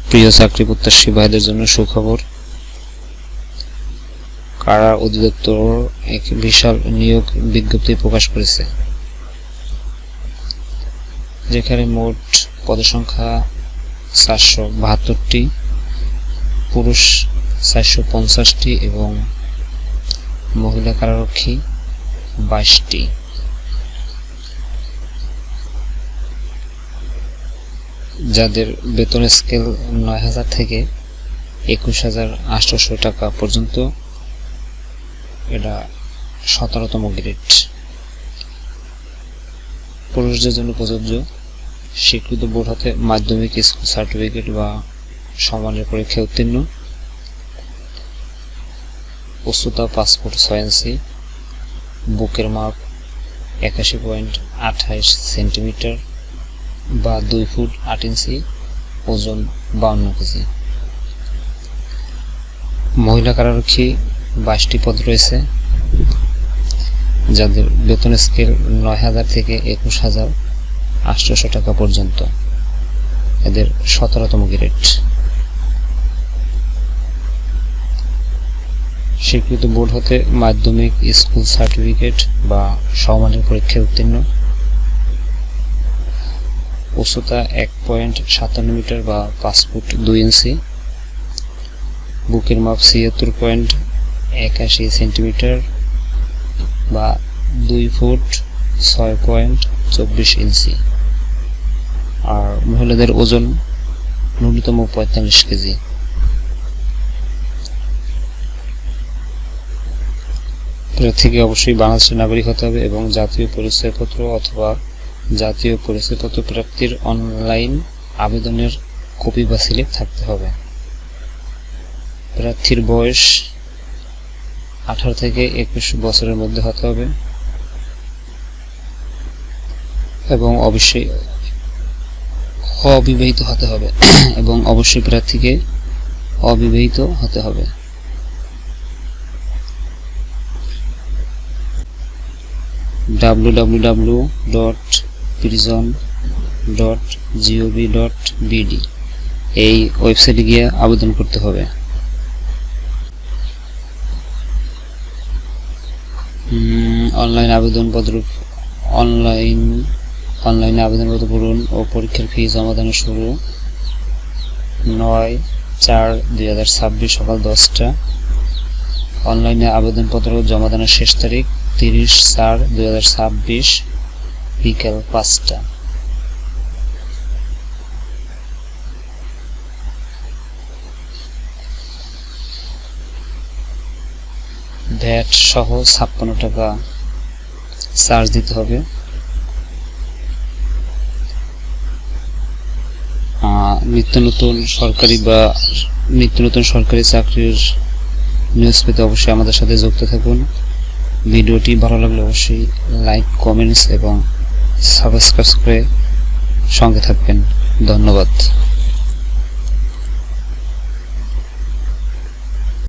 প্রিয় চাকরি প্রত্যাশী ভাইদের জন্য সুখবর। কারা অধিদপ্তর এক বিশাল নিয়োগ বিজ্ঞপ্তি প্রকাশ করেছে, যেখানে মোট পদসংখ্যা 472টি, পুরুষ 450টি এবং মহিলা কারারক্ষী 22টি। যাদের বেতন স্কেল 9,000 থেকে 21,800 টাকা পর্যন্ত, এটা 17তম গ্রেড। পুরুষদের জন্য প্রযোজ্য স্বীকৃত বোর্ড হতে মাধ্যমিক স্কুল সার্টিফিকেট বা সমানের পরীক্ষায় উত্তীর্ণ, উচ্চতা 5 ফুট 6 ইঞ্চি, বুকের মাপ 81.28 সেন্টিমিটার বা 2 ফুট 8 ইঞ্চি, ওজন 52 কেজি। মহিলা কারারক্ষী 22টি পদ রয়েছে, যাদের বেতন স্কেল 9,000 থেকে 21,800 টাকা পর্যন্ত, এদের 17তম গ্রেড। স্বীকৃত বোর্ড হতে মাধ্যমিক স্কুল সার্টিফিকেট বা সমমানের পরীক্ষায় উত্তীর্ণ, উচ্চতা 1.57 মিটার বা 5 ফুট 2 ইঞ্চি, বুকের মাপ 76.81 সেন্টিমিটার বা 2 ফুট 6.24 ইঞ্চি, আর মহিলাদের ওজন ন্যূনতম 45 কেজি। প্রার্থীকে অবশ্যই বাংলাদেশের নাগরিক হতে হবে এবং জাতীয় পরিচয়পত্র অথবা জাতীয় পরিচয়পত্র প্রাপ্তির অনলাইন আবেদনের কপি বা স্লিপ থাকতে হবে। প্রার্থীর বয়স 18 থেকে 21 বছরের মধ্যে হতে হবে এবং অবশ্যই অবিবাহিত হতে হবে এবং অবশ্যই প্রার্থীকে অবিবাহিত হতে হবে। www.prison.gov.bd এই ওয়েবসাইটে গিয়ে আবেদন করতে হবে। অনলাইনে আবেদনপত্র পূরণ ও পরীক্ষার ফি জমা দানের শুরু 9/4/2026 সকাল 10টা। অনলাইনে আবেদনপত্র জমা দানের শেষ তারিখ 30/4/2026 বিকেল 5টা। ভ্যাট সহ 56 টাকা চার্জ দিতে হবে। নিত্য নতুন সরকারি চাকরির নিউজ পেতে অবশ্যই আমাদের সাথে যুক্ত থাকুন। ভিডিওটি ভালো লাগলে অবশ্যই লাইক, কমেন্টস এবং সাবস্ক্রাইব করে সঙ্গে থাকবেন। ধন্যবাদ।